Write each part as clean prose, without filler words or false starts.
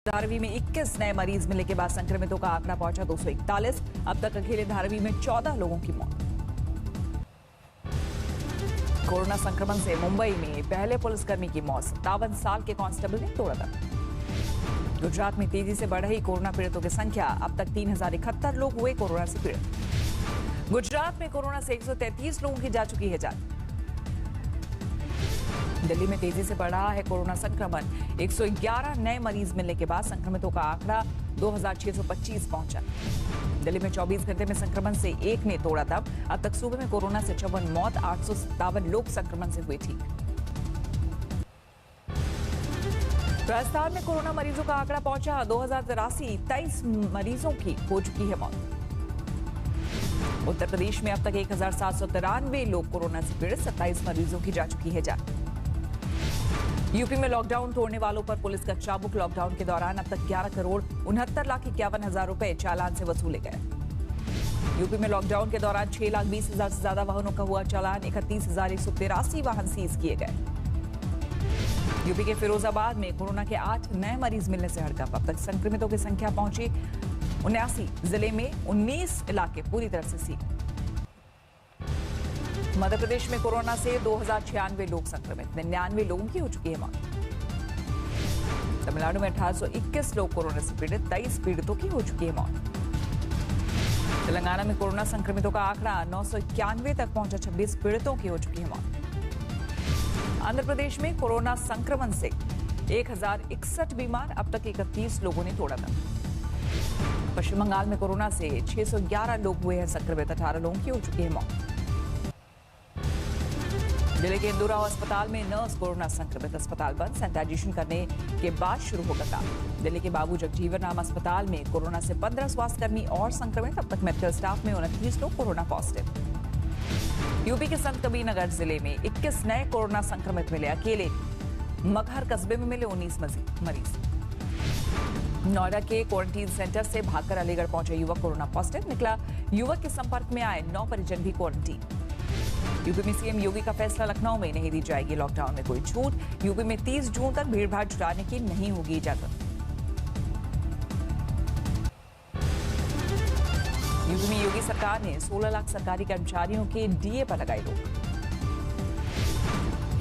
धारावी में 21 नए मरीज मिलने के बाद संक्रमितों का आंकड़ा पहुंचा 241। अब तक अकेले धारावी में 14 लोगों की मौत। कोरोना संक्रमण से मुंबई में पहले पुलिसकर्मी की मौत। 57 साल के कांस्टेबल ने तोड़ा दम। गुजरात में तेजी से बढ़ रही कोरोना पीड़ितों की संख्या। अब तक 3071 लोग हुए कोरोना से पीड़ित। गुजरात में कोरोना से 133 लोगों की जा चुकी है जान। दिल्ली में तेजी से बढ़ रहा है कोरोना संक्रमण। 111 नए मरीज मिलने के बाद संक्रमितों का आंकड़ा 2625 पहुंचा। दिल्ली में 24 घंटे में संक्रमण से एक ने तोड़ा दम। अब तक सूबे में कोरोना से 54 मौत, 857 लोग संक्रमण से हुए ठीक। राजस्थान में कोरोना मरीजों का आंकड़ा पहुंचा 2083। 23 मरीजों की हो चुकी है मौत। उत्तर प्रदेश में अब तक 1793 लोग कोरोना से पीड़ित। 27 मरीजों की जा चुकी है जान। यूपी में लॉकडाउन तोड़ने वालों पर पुलिस का चाबुक। लॉकडाउन के दौरान अब तक 11,69,51,000 रुपए चालान से वसूले गए। यूपी में लॉकडाउन के दौरान 6,20,000 से ज्यादा वाहनों का हुआ चालान। 31,183 वाहन सीज किए गए। यूपी के फिरोजाबाद में कोरोना के 8 नए मरीज मिलने से हड़कंप। अब तक संक्रमितों की संख्या पहुंची 79। जिले में 19 इलाके पूरी तरह से सील। मध्य प्रदेश में कोरोना से 2096 लोग संक्रमित। 99 लोगों की हो चुकी है मौत। तमिलनाडु में 1821 लोग कोरोना से पीड़ित। 23 पीड़ितों की हो चुकी है मौत। तेलंगाना में कोरोना संक्रमितों का आंकड़ा 991 तक पहुंचा। 26 पीड़ितों की हो चुकी है मौत। आंध्र प्रदेश में कोरोना संक्रमण से 1061 बीमार। अब तक 31 लोगों ने तोड़ा दम। पश्चिम बंगाल में कोरोना से 611 लोग हुए हैं संक्रमित। 18 लोगों की हो चुकी है मौत। दिल्ली के इंदौरा अस्पताल में नर्स कोरोना संक्रमित। अस्पताल बंद। सैनिटाइजेशन करने के बाद शुरू होगा काम। दिल्ली के बाबू जगजीवन राम अस्पताल में कोरोना से 15 स्वास्थ्यकर्मी और संक्रमित। अब तक मेडिकल स्टाफ में 29 लोग कोरोना पॉजिटिव। यूपी के संत कबीर नगर जिले में 21 नए कोरोना संक्रमित मिले। अकेले मगहर कस्बे में मिले 19 मरीज। नोएडा के क्वारंटीन सेंटर से भागकर अलीगढ़ पहुंचे युवक कोरोना पॉजिटिव निकला। युवक के संपर्क में आए 9 परिजन भी क्वारंटीन। यूपी में सीएम योगी का फैसला। लखनऊ में नहीं दी जाएगी लॉकडाउन में कोई छूट। यूपी में 30 जून तक भीड़भाड़ जुटाने की नहीं होगी इजाजत। यूपी में योगी सरकार ने 16 लाख सरकारी कर्मचारियों के डीए पर लगाई रोक।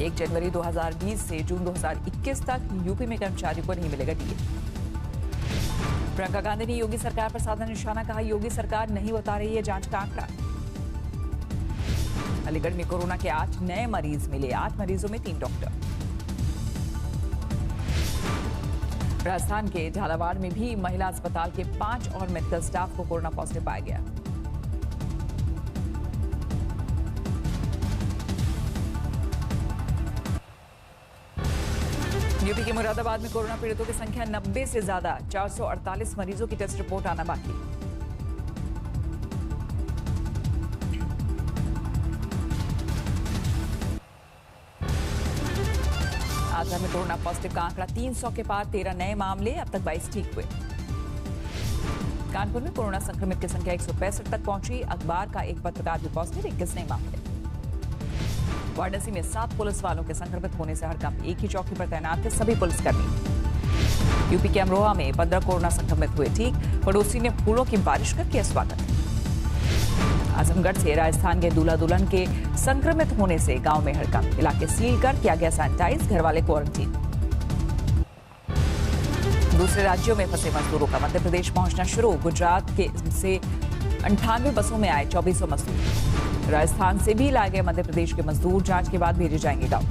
1 जनवरी 2020 से जून 2021 तक यूपी में कर्मचारियों को नहीं मिलेगा डीए। प्रियंका गांधी ने योगी सरकार पर साधा निशाना। कहा योगी सरकार नहीं बता रही है जांच का आंकड़ा। अलीगढ़ में कोरोना के 8 नए मरीज मिले। 8 मरीजों में 3 डॉक्टर। राजस्थान के झालावाड़ में भी महिला अस्पताल के 5 और मेडिकल स्टाफ को कोरोना पॉजिटिव पाया गया। यूपी के मुरादाबाद में कोरोना पीड़ितों की संख्या 90 से ज्यादा। 448 मरीजों की टेस्ट रिपोर्ट आना बाकी। आगरा में कोरोना पॉजिटिव का आंकड़ा 300 के पार। 13 नए मामले। अब तक 22 ठीक हुए। कानपुर में कोरोना संक्रमित की संख्या 165 तक पहुंची। अखबार का एक पत्रकार भी पॉजिटिव। 21 नए मामले। वाराणसी में 7 पुलिस वालों के संक्रमित होने से हड़कंप। एक ही चौकी पर तैनात थे सभी पुलिसकर्मी। यूपी के अमरोहा में 15 कोरोना संक्रमित हुए ठीक। पड़ोसी ने फूलों की बारिश कर किया स्वागत। आजमगढ़ से राजस्थान के दूल्हा दुल्हन के संक्रमित होने से गांव में हड़कंप। इलाके सील कर किया गया सैनिटाइज। घर वाले क्वारंटीन। दूसरे राज्यों में फंसे मजदूरों का मध्य प्रदेश पहुंचना शुरू। गुजरात के से 98 बसों में आए 2400 मजदूर। राजस्थान से भी लाए गए मध्य प्रदेश के मजदूर जांच के बाद भेजे जाएंगे गांव।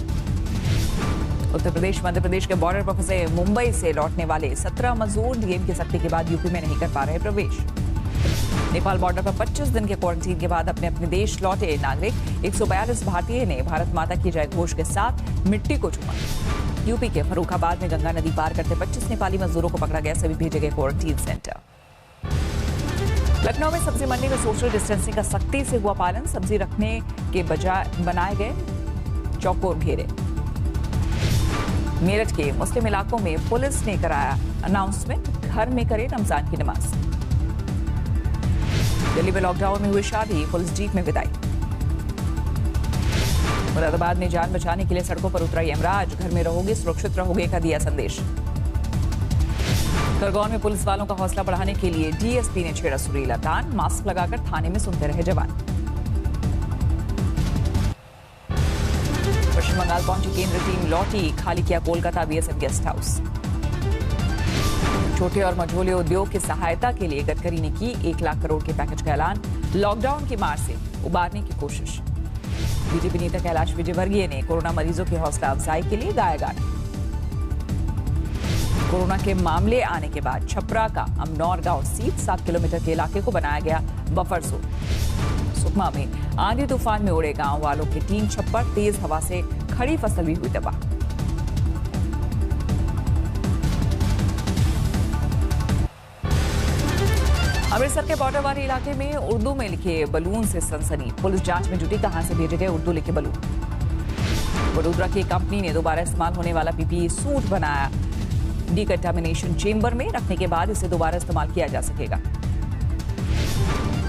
उत्तर प्रदेश मध्य प्रदेश के बॉर्डर पर फंसे मुंबई से लौटने वाले 17 मजदूर डीएम की सख्ती के बाद यूपी में नहीं कर पा रहे प्रवेश। नेपाल बॉर्डर पर 25 दिन के क्वारंटीन के बाद अपने अपने देश लौटे नागरिक। 142 भारतीय ने भारत माता की जय घोष के साथ मिट्टी को चूमा। यूपी के फर्रुखाबाद में गंगा नदी पार करते 25 नेपाली मजदूरों को पकड़ा गया। सभी भेजे गए क्वारंटीन सेंटर। लखनऊ में सब्जी मंडी में सोशल डिस्टेंसिंग का सख्ती से हुआ पालन। सब्जी रखने के बजाय बनाए गए चौकोर घेरे। मेरठ के मुस्लिम इलाकों में पुलिस ने कराया अनाउंसमेंट। घर में करें रमजान की नमाज। दिल्ली में लॉकडाउन में हुई शादी। पुलिस जीप में विदाई। मुरादाबाद में जान बचाने के लिए सड़कों पर उतरा यमराज। घर में रहोगे सुरक्षित रहोगे का दिया संदेश। खरगोन में पुलिस वालों का हौसला बढ़ाने के लिए डीएसपी ने छेड़ा सुरीला तान, मास्क लगाकर थाने में सुनते रहे जवान। पश्चिम बंगाल पहुंची केंद्रीय टीम लौटी, खाली किया कोलकाता बीएसएफ गेस्ट हाउस। छोटे और मझोले उद्योग की सहायता के लिए गडकरी ने की 1 लाख करोड़ के पैकेज का ऐलान, लॉकडाउन की मार से उबारने की कोशिश। बीजेपी नेता कैलाश विजयवर्गीय ने कोरोना मरीजों की हौसला अफजाई के लिए गाया गाना। कोरोना के मामले आने के बाद छपरा का अमनौर गांव सीट 7 किलोमीटर के इलाके को बनाया गया बफर जोन। सुकमा में आंधी तूफान में उड़े गांव वालों की 3 छप्पर, तेज हवा से खड़ी फसल भी हुई तबाह। अमृतसर के बॉर्डर वाले इलाके में उर्दू में लिखे बलून से सनसनी, पुलिस जांच में जुटी, कहां से भेजे गए उर्दू लिखे बलून। वडोदरा की कंपनी ने दोबारा इस्तेमाल होने वाला पीपीई सूट बनाया, डिकंटामिनेशन चेंबर में रखने के बाद इसे दोबारा इस्तेमाल किया जा सकेगा।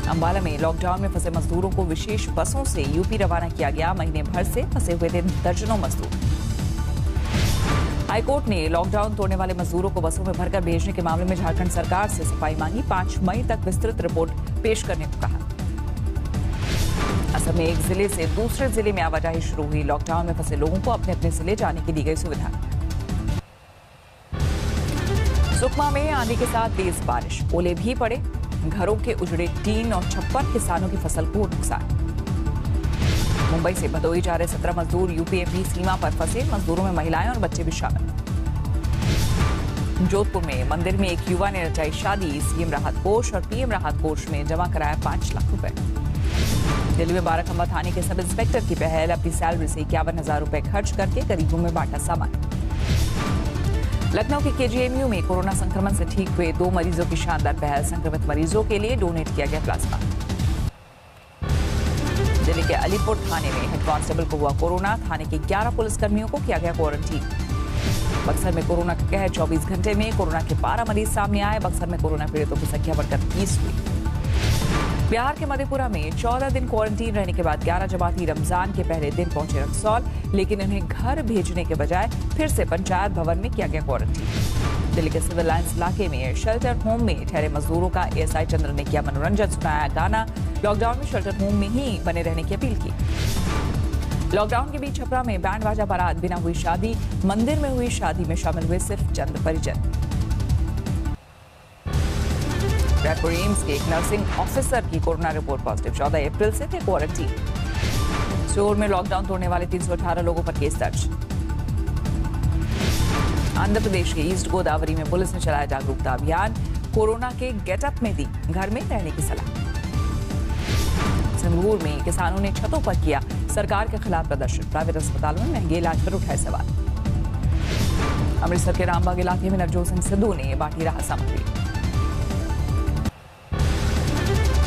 अंबाला में लॉकडाउन में फंसे मजदूरों को विशेष बसों से यूपी रवाना किया गया, महीने भर से फंसे हुए थे दर्जनों मजदूर। हाईकोर्ट ने लॉकडाउन तोड़ने वाले मजदूरों को बसों में भरकर भेजने के मामले में झारखंड सरकार से सफाई मांगी, 5 मई तक विस्तृत रिपोर्ट पेश करने को कहा। असम में एक जिले से दूसरे जिले में आवाजाही शुरू हुई, लॉकडाउन में फंसे लोगों को अपने अपने जिले जाने की दी गई सुविधा। सुकमा में आंधी के साथ तेज बारिश, ओले भी पड़े, घरों के उजड़े टीन और छप्पर, किसानों की फसल को नुकसान। मुंबई से भदोही जा रहे 17 मजदूर यूपीएमपी सीमा पर फंसे, मजदूरों में महिलाएं और बच्चे भी शामिल। जोधपुर में मंदिर में एक युवा ने रचाई शादी, सीएम राहत कोष और पीएम राहत कोष में जमा कराया 5 लाख रुपए। दिल्ली में बाराखंबा थाने के सब इंस्पेक्टर की पहल, अपनी सैलरी से 51,000 रुपए खर्च करके गरीबों में बांटा सामान। लखनऊ के केजीएमयू में कोरोना संक्रमण से ठीक हुए 2 मरीजों की शानदार पहल, संक्रमित मरीजों के लिए डोनेट किया गया प्लाज्मा। दिल्ली के अलीपुर थाने में हेड कांस्टेबल को हुआ कोरोना, थाने के 11 पुलिसकर्मियों को किया गया क्वारंटीन। बक्सर में कोरोना का कहर, 24 घंटे में कोरोना के 12 मरीज सामने आए, बक्सर में कोरोना पीड़ितों की संख्या बढ़कर 30 हुई। बिहार के मधेपुरा में 14 दिन क्वारंटीन रहने के बाद 11 जमाती रमजान के पहले दिन पहुंचे रक्सौल, लेकिन इन्हें घर भेजने के बजाय फिर से पंचायत भवन में किया गया क्वारंटीन। दिल्ली के सिविल लाइंस इलाके में शेल्टर होम में ठहरे मजदूरों का एएसआई चंद्र ने किया मनोरंजन, सुनाया गाना, लॉकडाउन में शेल्टर होम में ही बने रहने की अपील की। लॉकडाउन के बीच छपरा में बैंड बाजा बारात, बिना हुई शादी, मंदिर में हुई शादी में शामिल हुए सिर्फ चंद परिजन। रायपुर एम्स के एक नर्सिंग ऑफिसर की कोरोना रिपोर्ट पॉजिटिव, 14 अप्रैल से थे क्वारंटीन। शोर में लॉकडाउन तोड़ने वाले 318 लोगों पर केस दर्ज। आंध्र प्रदेश के ईस्ट गोदावरी में पुलिस ने चलाया जागरूकता अभियान, कोरोना के गेटअप में दी घर में रहने की सलाह। संगरूर में किसानों ने छतों पर किया सरकार के खिलाफ प्रदर्शन, प्राइवेट अस्पतालों में महंगे इलाज पर उठाए सवाल। अमृतसर के रामबाग इलाके में नवजोत सिंह सिद्धू ने बांटी राहत सामग्री।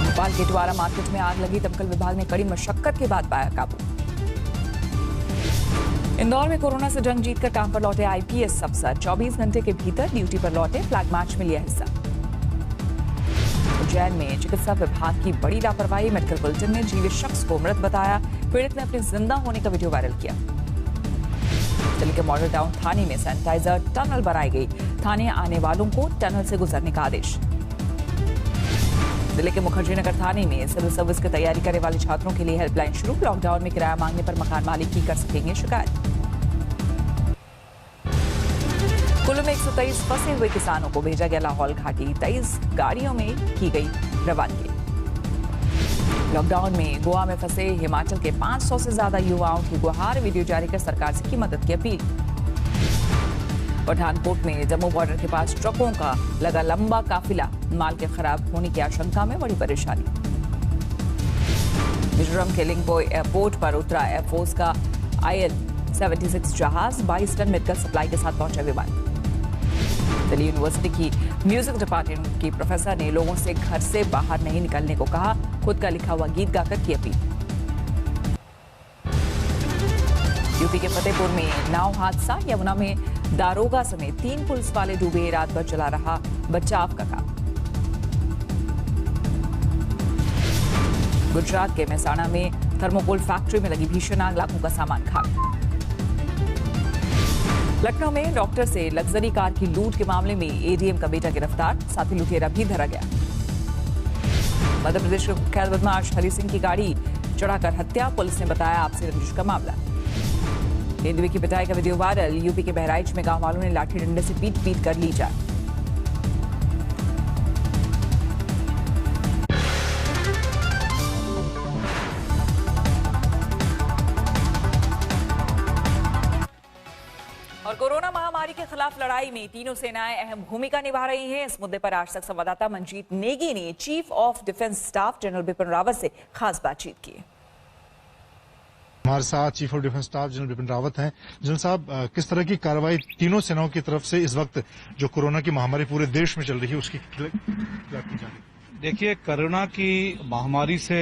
भोपाल के द्वारा मार्केट में आग लगी, दमकल विभाग ने कड़ी मशक्कत के बाद पाया काबू। इंदौर में कोरोना से जंग जीतकर काम पर लौटे आईपीएस अफसर, 24 घंटे के भीतर ड्यूटी पर लौटे, फ्लैग मार्च में लिया हिस्सा। उज्जैन में चिकित्सा विभाग की बड़ी लापरवाही, मेडिकल बुलेटिन में जीवित शख्स को मृत बताया, पीड़ित ने अपने जिंदा होने का वीडियो वायरल किया। दिल्ली के मॉडल टाउन थाने में सैनिटाइजर टनल बनाई गई, थाने आने वालों को टनल से गुजरने का आदेश। दिल्ली के मुखर्जी नगर थाने में सिविल सर्विस की तैयारी करने वाले छात्रों के लिए हेल्पलाइन शुरू, लॉकडाउन में किराया मांगने पर मकान मालिक ही कर सकेंगे शिकायत। कुल्लू में 123 फंसे हुए किसानों को भेजा गया लाहौल घाटी, 23 गाड़ियों में की गई रवानगी। लॉकडाउन में गोवा में फंसे हिमाचल के 500 से ज्यादा युवाओं की गुहार, वीडियो जारी कर सरकार से की मदद की अपील। पठानकोट में जम्मू बॉर्डर के पास ट्रकों का लगा लंबा काफिला, माल के खराब होने की आशंका में बड़ी परेशानी। मिजोरम के लिंगपो एयरपोर्ट पर उतरा एयरफोर्स का IL-76 जहाज, 22 टन मेडिकल सप्लाई के साथ पहुंचा विमान। दिल्ली यूनिवर्सिटी की म्यूजिक डिपार्टमेंट की प्रोफेसर ने लोगों से घर से बाहर नहीं निकलने को कहा, खुद का लिखा हुआ गीत गाकर की अपील। यूपी के फतेहपुर में नाव हादसा, यमुना में दारोगा समेत 3 पुलिस वाले डूबे, रात भर चला रहा बचाव का काम। गुजरात के मेहसाणा में थर्मोकोल फैक्ट्री में लगी भीषण आग, लाखों का सामान खाक। लखनऊ में डॉक्टर से लग्जरी कार की लूट के मामले में एडीएम का बेटा गिरफ्तार, साथी लुटेरा भी धरा गया। मध्य प्रदेश के कुख्यात बदमाश हरि सिंह की गाड़ी चढ़ाकर हत्या, पुलिस ने बताया आपसी रंजिश का मामला। तेंदुए की पिटाई का वीडियो वायरल, यूपी के बहराइच में गांव वालों ने लाठी डंडे से पीट कर ली जान। और कोरोना महामारी के खिलाफ लड़ाई में तीनों सेनाएं अहम भूमिका निभा रही हैं। इस मुद्दे पर आज तक संवाददाता मंजीत नेगी ने chief of defence staff general Bipin Rawat से खास बातचीत की। हमारे साथ chief of defence staff general Bipin Rawat हैं। जनरल साहब, किस तरह की कार्रवाई तीनों सेनाओं की तरफ से इस वक्त जो कोरोना की महामारी पूरे देश में चल रही है उसकी की जा रही है? देखिए, कोरोना की महामारी से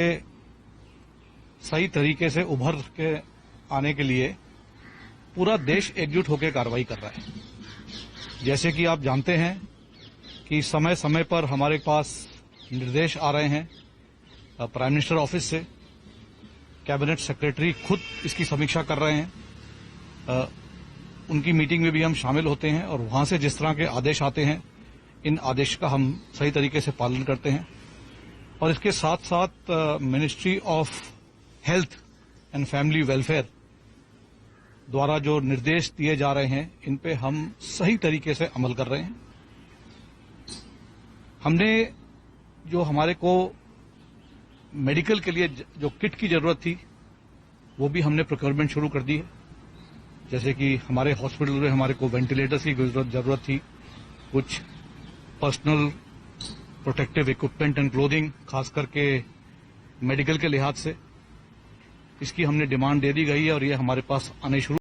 सही तरीके से उभर के आने के लिए पूरा देश एकजुट होकर कार्रवाई कर रहा है। जैसे कि आप जानते हैं कि समय समय पर हमारे पास निर्देश आ रहे हैं प्राइम मिनिस्टर ऑफिस से, कैबिनेट सेक्रेटरी खुद इसकी समीक्षा कर रहे हैं। उनकी मीटिंग में भी हम शामिल होते हैं और वहां से जिस तरह के आदेश आते हैं, इन आदेश का हम सही तरीके से पालन करते हैं। और इसके साथ साथ ministry of health and family welfare द्वारा जो निर्देश दिए जा रहे हैं, इन पे हम सही तरीके से अमल कर रहे हैं। हमने जो हमारे को मेडिकल के लिए जो किट की जरूरत थी, वो भी हमने प्रोक्योरमेंट शुरू कर दी है। जैसे कि हमारे हॉस्पिटल में हमारे को वेंटिलेटर्स की जरूरत थी, कुछ personal protective equipment and clothing, खास करके मेडिकल के लिहाज से इसकी हमने डिमांड दे दी गई है और ये हमारे पास आने शुरू